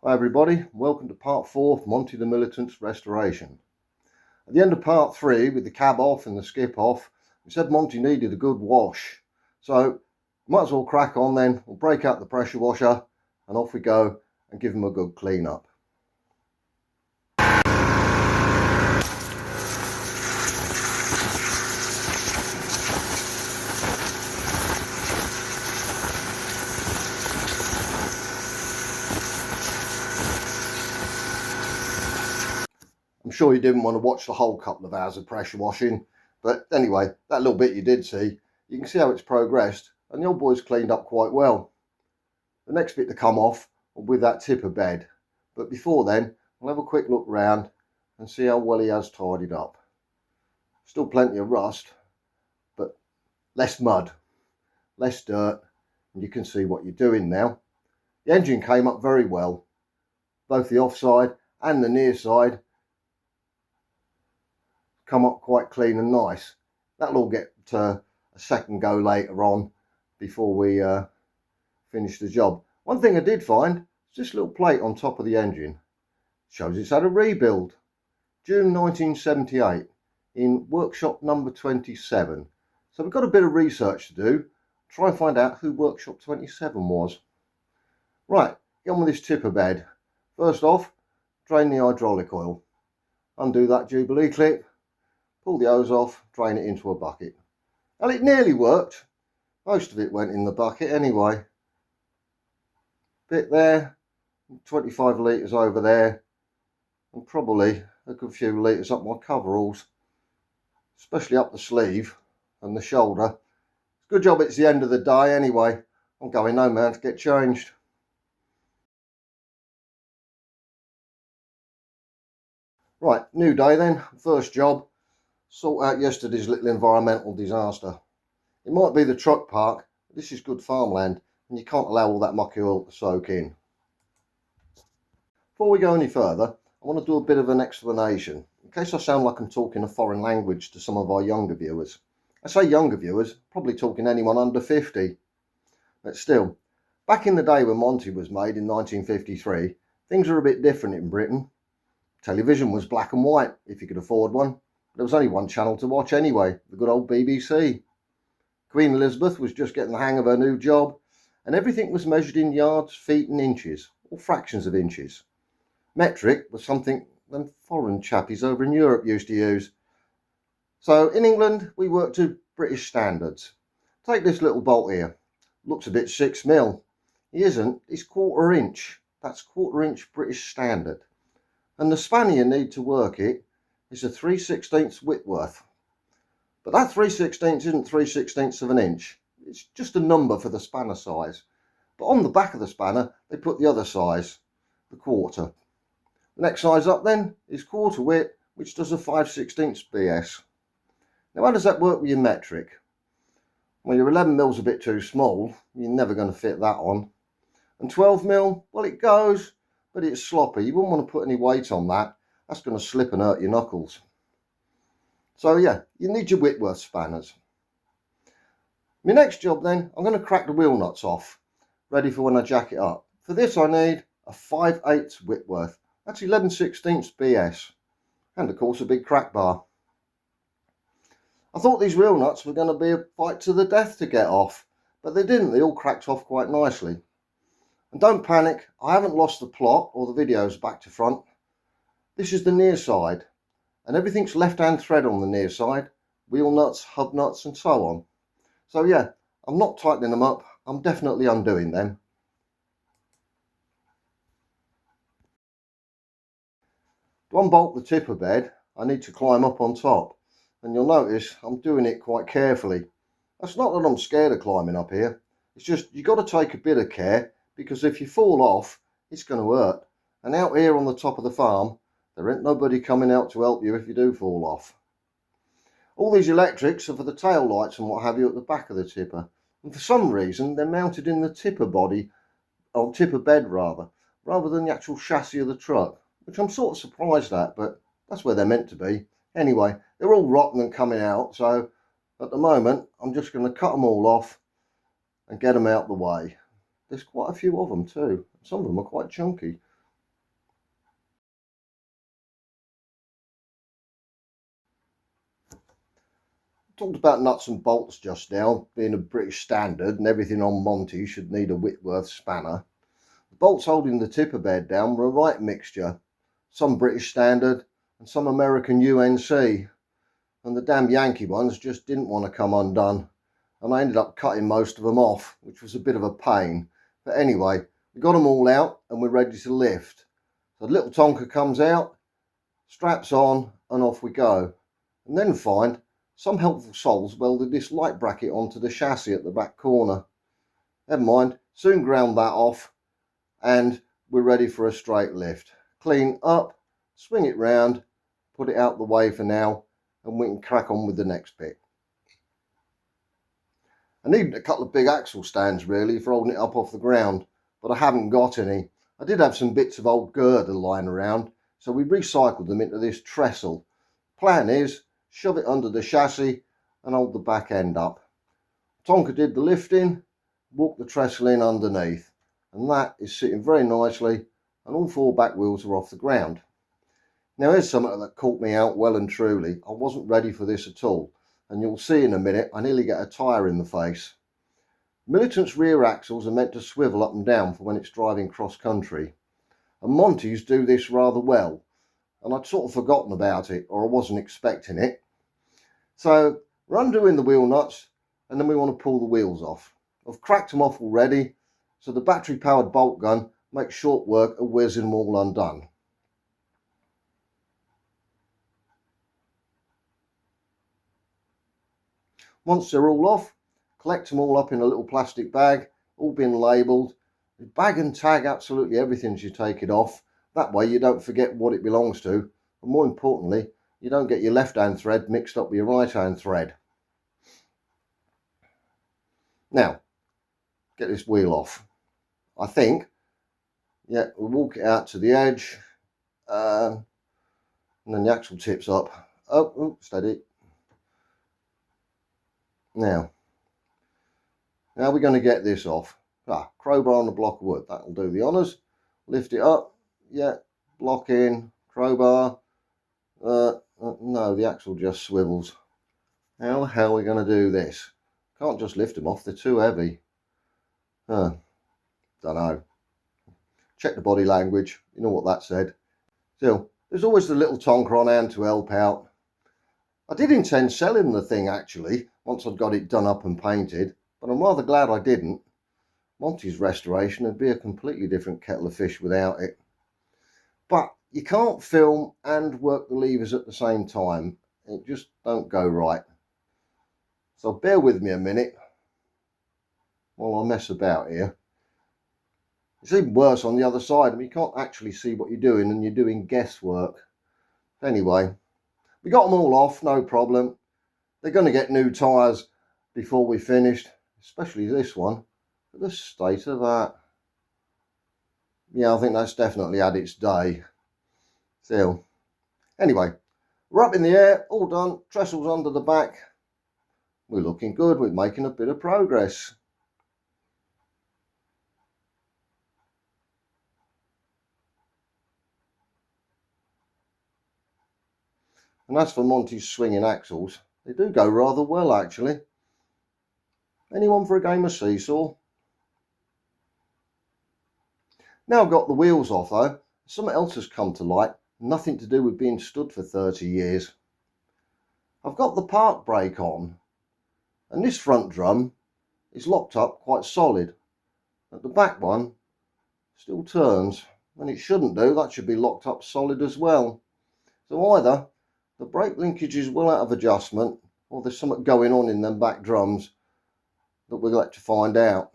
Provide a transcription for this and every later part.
Hi everybody, welcome to part 4 of Monty the Militant's restoration. At the end of part 3, with the cab off and the skip off, we said Monty needed a good wash. So might as well crack on then. We'll break out the pressure washer and off we go and give him a good clean up. I'm sure you didn't want to watch the whole couple of hours of pressure washing, but anyway, that little bit you did see, you can see how it's progressed and the old boy's cleaned up quite well. The next bit to come off will be that tipper bed, but before then we'll have a quick look round and see how well he has tidied up. Still plenty of rust, but less mud, less dirt, and you can see what you're doing now. The engine came up very well, both the offside and the near side come up quite clean and nice. That'll all get a second go later on before we finish the job. One thing I did find is this little plate on top of the engine. Shows it's had a rebuild. June 1978 in workshop number 27. So we've got a bit of research to do. Try and find out who workshop 27 was. Right, get on with this tipper bed. First off, drain the hydraulic oil. Undo that Jubilee clip. Pull the hose off, drain it into a bucket. Well, it nearly worked. Most of it went in the bucket anyway. Bit there, 25 litres over there, and probably a good few litres up my coveralls, especially up the sleeve and the shoulder. Good job it's the end of the day anyway. I'm going home now to get changed. Right, new day then, first job. Sort out yesterday's little environmental disaster. It might be the truck park, but this is good farmland and you can't allow all that mucky oil to soak in. Before we go any further, I want to do a bit of an explanation, in case I sound like I'm talking a foreign language to some of our younger viewers. I say younger viewers, probably talking anyone under 50. But still, back in the day when Monty was made in 1953, things were a bit different in Britain. Television was black and white, if you could afford one. There was only one channel to watch anyway, the good old BBC. Queen Elizabeth was just getting the hang of her new job, and everything was measured in yards, feet and inches, or fractions of inches. Metric was something them foreign chappies over in Europe used to use. So in England, we worked to British standards. Take this little bolt here. Looks a bit 6mm. He isn't, it's 1/4 inch. That's 1/4 inch British standard. And the spanner you need to work it is a 3/16 Whitworth. But that 3/16 isn't 3/16 of an inch. It's just a number for the spanner size. But on the back of the spanner, they put the other size, the 1/4. The next size up then is 1/4 width, which does a 5/16 BS. Now how does that work with your metric? Well, your 11mm a bit too small, you're never going to fit that on. And 12mm, well it goes, but it's sloppy. You wouldn't want to put any weight on that. That's going to slip and hurt your knuckles. So yeah, you need your Whitworth spanners. My next job then, I'm going to crack the wheel nuts off, ready for when I jack it up. For this I need a 5/8 Whitworth. That's 11/16 BS. And of course a big crack bar. I thought these wheel nuts were going to be a fight to the death to get off, but they didn't. They all cracked off quite nicely. And don't panic, I haven't lost the plot or the videos back to front. This is the near side, and everything's left-hand thread on the near side, wheel nuts, hub nuts and so on. So yeah, I'm not tightening them up, I'm definitely undoing them. To unbolt the tipper bed, I need to climb up on top, and you'll notice I'm doing it quite carefully. That's not that I'm scared of climbing up here, it's just you've got to take a bit of care, because if you fall off, it's going to hurt. And out here on the top of the farm, there ain't nobody coming out to help you if you do fall off. All these electrics are for the tail lights and what have you at the back of the tipper. And for some reason, they're mounted in the tipper body, or tipper bed rather than the actual chassis of the truck, which I'm sort of surprised at, but that's where they're meant to be. Anyway, they're all rotten and coming out, so at the moment, I'm just going to cut them all off and get them out the way. There's quite a few of them too. Some of them are quite chunky. Talked about nuts and bolts just now, being a British standard, and everything on Monty should need a Whitworth spanner. The bolts holding the tipper bed down were a right mixture, some British standard and some American UNC, and the damn Yankee ones just didn't want to come undone, and I ended up cutting most of them off, which was a bit of a pain. But anyway, we got them all out and we're ready to lift. So the little tonker comes out, straps on, and off we go. And then find some helpful souls welded this light bracket onto the chassis at the back corner. Never mind, soon ground that off and we're ready for a straight lift. Clean up, swing it round, put it out the way for now, and we can crack on with the next bit. I needed a couple of big axle stands really for holding it up off the ground, but I haven't got any. I did have some bits of old girder lying around, so we recycled them into this trestle. Plan is, shove it under the chassis and hold the back end up. Tonka did the lifting, walked the trestle in underneath, and that is sitting very nicely, and all four back wheels are off the ground. Now here's something that caught me out well and truly. I wasn't ready for this at all, and you'll see in a minute I nearly get a tyre in the face. Militant's rear axles are meant to swivel up and down for when it's driving cross country, and Monty's do this rather well, and I'd sort of forgotten about it, or I wasn't expecting it. So we're undoing the wheel nuts, and then we want to pull the wheels off. I've cracked them off already, so the battery powered bolt gun makes short work of whizzing them all undone. Once they're all off, collect them all up in a little plastic bag, all been labelled. Bag and tag absolutely everything as you take it off. That way you don't forget what it belongs to, and more importantly, you don't get your left hand thread mixed up with your right hand thread. Now, get this wheel off. I think, yeah, we'll walk it out to the edge, and then the axle tips up. Oh, steady. Now we're going to get this off. Crowbar on a block of wood, that'll do the honours. Lift it up, yeah, block in, crowbar. No, the axle just swivels. How the hell are we going to do this? Can't just lift them off, they're too heavy. Don't know. Check the body language, you know what that said. Still, there's always the little tonker on hand to help out. I did intend selling the thing actually, once I'd got it done up and painted, but I'm rather glad I didn't. Monty's restoration would be a completely different kettle of fish without it. But you can't film and work the levers at the same time. It just don't go right. So bear with me a minute while I mess about here. It's even worse on the other side. I mean, you can't actually see what you're doing and you're doing guesswork. Anyway, we got them all off, no problem. They're going to get new tyres before we finished, especially this one. But the state of that. Yeah, I think that's definitely had its day. Still. Anyway, we're up in the air, all done, trestles under the back. We're looking good, we're making a bit of progress. And as for Monty's swinging axles, they do go rather well actually. Anyone for a game of seesaw? Now I've got the wheels off though, something else has come to light, nothing to do with being stood for 30 years. I've got the park brake on, and this front drum is locked up quite solid. But the back one still turns, and it shouldn't do, that should be locked up solid as well. So either the brake linkage is well out of adjustment, or there's something going on in them back drums that we'll have to find out.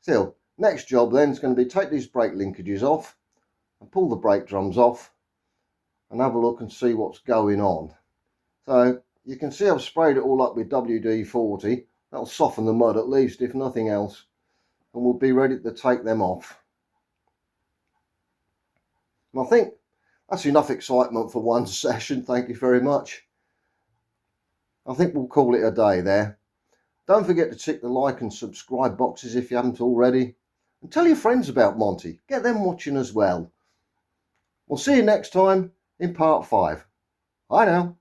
Still, next job then is going to be take these brake linkages off and pull the brake drums off and have a look and see what's going on. So you can see I've sprayed it all up with WD-40. That'll soften the mud at least, if nothing else, and we'll be ready to take them off. And I think that's enough excitement for one session. Thank you very much. I think we'll call it a day there. Don't forget to tick the like and subscribe boxes if you haven't already. And tell your friends about Monty. Get them watching as well. We'll see you next time in part 5. Bye now.